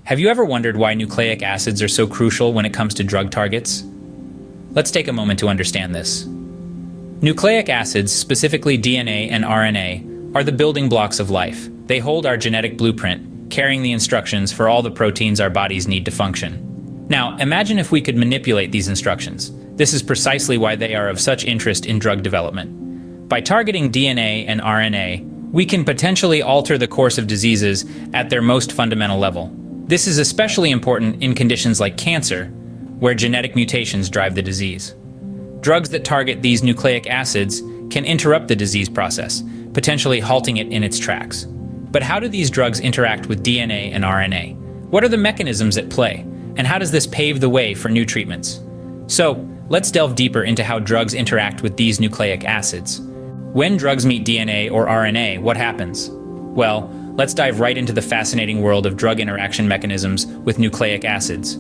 Have you ever wondered why nucleic acids are so crucial when it comes to drug targets? Let's take a moment to understand this. Nucleic acids, specifically DNA and RNA, are the building blocks of life. They hold our genetic blueprint, carrying the instructions for all the proteins our bodies need to function. Now, imagine if we could manipulate these instructions. This is precisely why they are of such interest in drug development. By targeting DNA and RNA, we can potentially alter the course of diseases at their most fundamental level. This is especially important in conditions like cancer, where genetic mutations drive the disease. Drugs that target these nucleic acids can interrupt the disease process, potentially halting it in its tracks. But how do these drugs interact with DNA and RNA? What are the mechanisms at play? And how does this pave the way for new treatments? So, let's delve deeper into how drugs interact with these nucleic acids. When drugs meet DNA or RNA, what happens? Well, let's dive right into the fascinating world of drug interaction mechanisms with nucleic acids.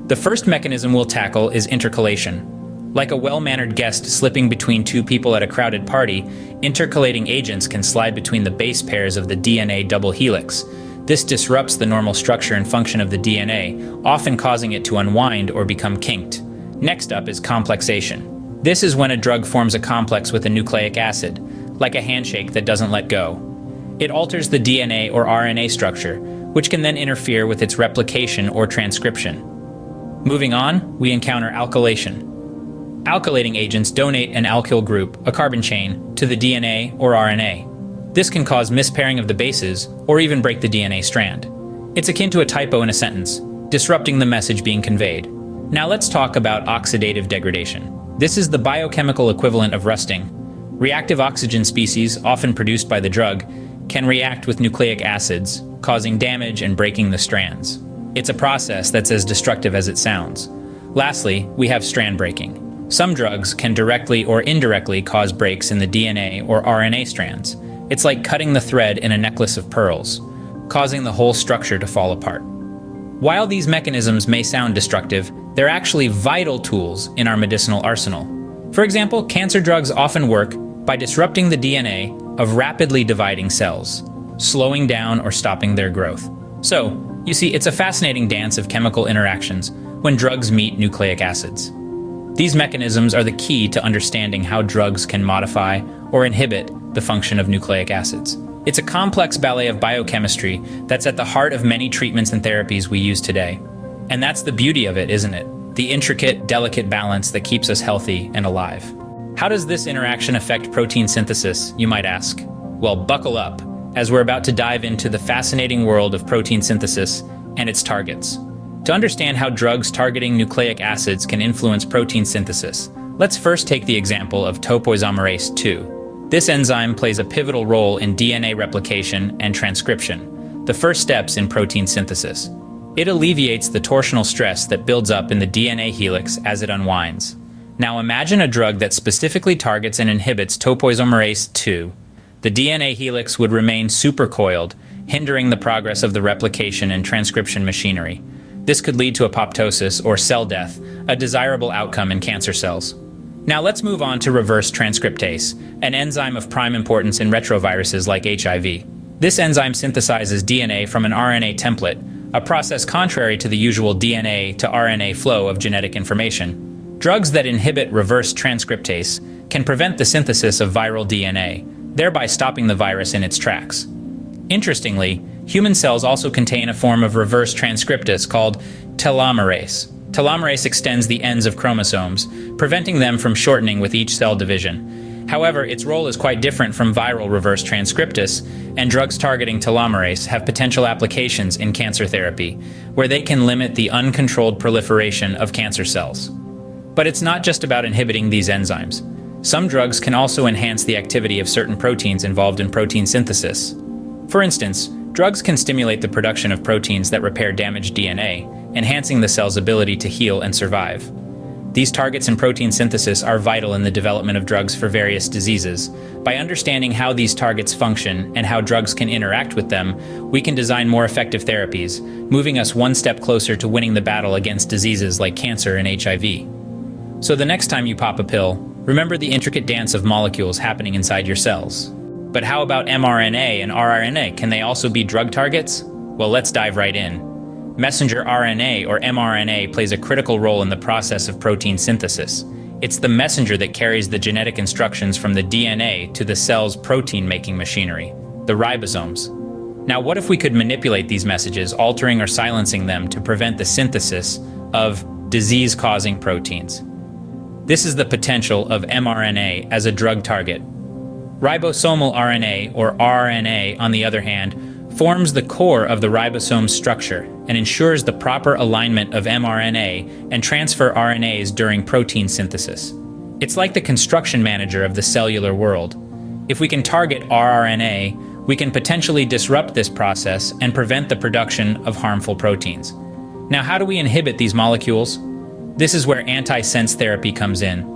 The first mechanism we'll tackle is intercalation. Like a well-mannered guest slipping between two people at a crowded party, intercalating agents can slide between the base pairs of the DNA double helix. This disrupts the normal structure and function of the DNA, often causing it to unwind or become kinked. Next up is complexation. This is when a drug forms a complex with a nucleic acid, like a handshake that doesn't let go. It alters the DNA or RNA structure, which can then interfere with its replication or transcription. Moving on, we encounter alkylation. Alkylating agents donate an alkyl group, a carbon chain, to the DNA or RNA. This can cause mispairing of the bases or even break the DNA strand. It's akin to a typo in a sentence, disrupting the message being conveyed. Now let's talk about oxidative degradation. This is the biochemical equivalent of rusting. Reactive oxygen species, often produced by the drug, can react with nucleic acids, causing damage and breaking the strands. It's a process that's as destructive as it sounds. Lastly, we have strand breaking. Some drugs can directly or indirectly cause breaks in the DNA or RNA strands. It's like cutting the thread in a necklace of pearls, causing the whole structure to fall apart. While these mechanisms may sound destructive, they're actually vital tools in our medicinal arsenal. For example, cancer drugs often work by disrupting the DNA of rapidly dividing cells, slowing down or stopping their growth. So, you see, it's a fascinating dance of chemical interactions when drugs meet nucleic acids. These mechanisms are the key to understanding how drugs can modify or inhibit the function of nucleic acids. It's a complex ballet of biochemistry that's at the heart of many treatments and therapies we use today. And that's the beauty of it, isn't it? The intricate, delicate balance that keeps us healthy and alive. How does this interaction affect protein synthesis, you might ask? Well, buckle up, as we're about to dive into the fascinating world of protein synthesis and its targets. To understand how drugs targeting nucleic acids can influence protein synthesis, let's first take the example of topoisomerase II. This enzyme plays a pivotal role in DNA replication and transcription, the first steps in protein synthesis. It alleviates the torsional stress that builds up in the DNA helix as it unwinds. Now imagine a drug that specifically targets and inhibits topoisomerase II. The DNA helix would remain supercoiled, hindering the progress of the replication and transcription machinery. This could lead to apoptosis or cell death, a desirable outcome in cancer cells. Now let's move on to reverse transcriptase, an enzyme of prime importance in retroviruses like HIV. This enzyme synthesizes DNA from an RNA template, a process contrary to the usual DNA to RNA flow of genetic information. Drugs that inhibit reverse transcriptase can prevent the synthesis of viral DNA, thereby stopping the virus in its tracks. Interestingly, human cells also contain a form of reverse transcriptase called telomerase. Telomerase extends the ends of chromosomes, preventing them from shortening with each cell division. However, its role is quite different from viral reverse transcriptase, and drugs targeting telomerase have potential applications in cancer therapy, where they can limit the uncontrolled proliferation of cancer cells. But it's not just about inhibiting these enzymes. Some drugs can also enhance the activity of certain proteins involved in protein synthesis. For instance, drugs can stimulate the production of proteins that repair damaged DNA, enhancing the cell's ability to heal and survive. These targets in protein synthesis are vital in the development of drugs for various diseases. By understanding how these targets function and how drugs can interact with them, we can design more effective therapies, moving us one step closer to winning the battle against diseases like cancer and HIV. So the next time you pop a pill, remember the intricate dance of molecules happening inside your cells. But how about mRNA and rRNA? Can they also be drug targets? Well, let's dive right in. Messenger RNA, or mRNA, plays a critical role in the process of protein synthesis. It's the messenger that carries the genetic instructions from the DNA to the cell's protein-making machinery, the ribosomes. Now, what if we could manipulate these messages, altering or silencing them to prevent the synthesis of disease-causing proteins? This is the potential of mRNA as a drug target. Ribosomal RNA, or rRNA, on the other hand, forms the core of the ribosome structure and ensures the proper alignment of mRNA and transfer RNAs during protein synthesis. It's like the construction manager of the cellular world. If we can target rRNA, we can potentially disrupt this process and prevent the production of harmful proteins. Now, how do we inhibit these molecules? This is where antisense therapy comes in.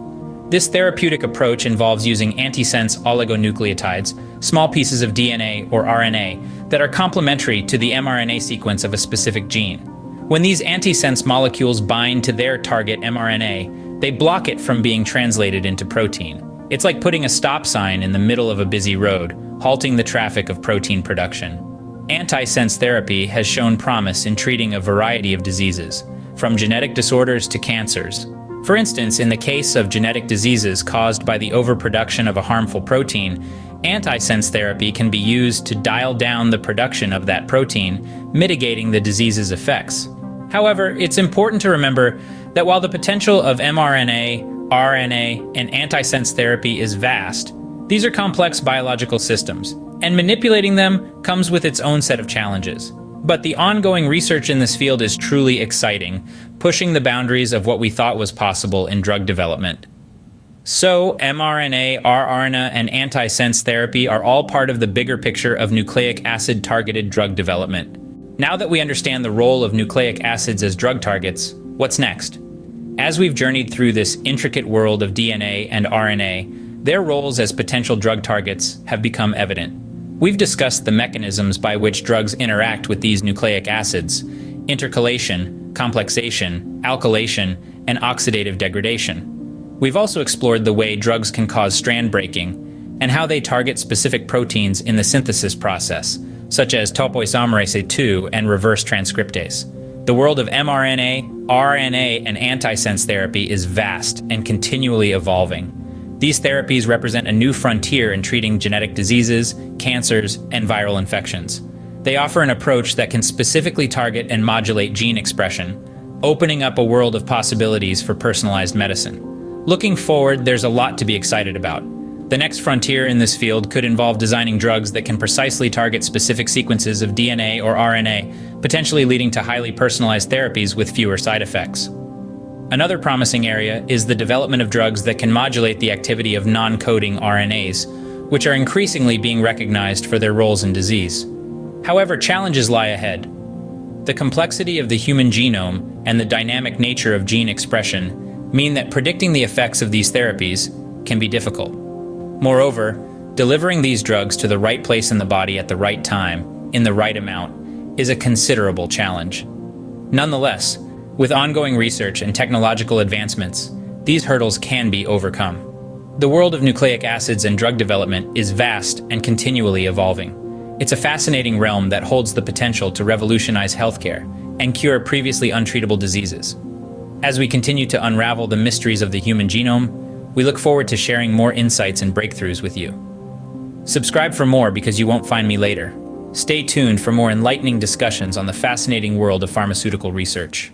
This therapeutic approach involves using antisense oligonucleotides, small pieces of DNA or RNA, that are complementary to the mRNA sequence of a specific gene. When these antisense molecules bind to their target mRNA, they block it from being translated into protein. It's like putting a stop sign in the middle of a busy road, halting the traffic of protein production. Antisense therapy has shown promise in treating a variety of diseases, from genetic disorders to cancers. For instance, in the case of genetic diseases caused by the overproduction of a harmful protein, antisense therapy can be used to dial down the production of that protein, mitigating the disease's effects. However, it's important to remember that while the potential of mRNA, rRNA, and antisense therapy is vast, these are complex biological systems, and manipulating them comes with its own set of challenges. But the ongoing research in this field is truly exciting, pushing the boundaries of what we thought was possible in drug development. So, mRNA, rRNA, and antisense therapy are all part of the bigger picture of nucleic acid-targeted drug development. Now that we understand the role of nucleic acids as drug targets, what's next? As we've journeyed through this intricate world of DNA and RNA, their roles as potential drug targets have become evident. We've discussed the mechanisms by which drugs interact with these nucleic acids: intercalation, complexation, alkylation, and oxidative degradation. We've also explored the way drugs can cause strand breaking and how they target specific proteins in the synthesis process, such as topoisomerase II and reverse transcriptase. The world of mRNA, rRNA, and antisense therapy is vast and continually evolving. These therapies represent a new frontier in treating genetic diseases, cancers, and viral infections. They offer an approach that can specifically target and modulate gene expression, opening up a world of possibilities for personalized medicine. Looking forward, there's a lot to be excited about. The next frontier in this field could involve designing drugs that can precisely target specific sequences of DNA or RNA, potentially leading to highly personalized therapies with fewer side effects. Another promising area is the development of drugs that can modulate the activity of non-coding RNAs, which are increasingly being recognized for their roles in disease. However, challenges lie ahead. The complexity of the human genome and the dynamic nature of gene expression mean that predicting the effects of these therapies can be difficult. Moreover, delivering these drugs to the right place in the body at the right time, in the right amount, is a considerable challenge. Nonetheless, with ongoing research and technological advancements, these hurdles can be overcome. The world of nucleic acids and drug development is vast and continually evolving. It's a fascinating realm that holds the potential to revolutionize healthcare and cure previously untreatable diseases. As we continue to unravel the mysteries of the human genome, we look forward to sharing more insights and breakthroughs with you. Subscribe for more because you won't find me later. Stay tuned for more enlightening discussions on the fascinating world of pharmaceutical research.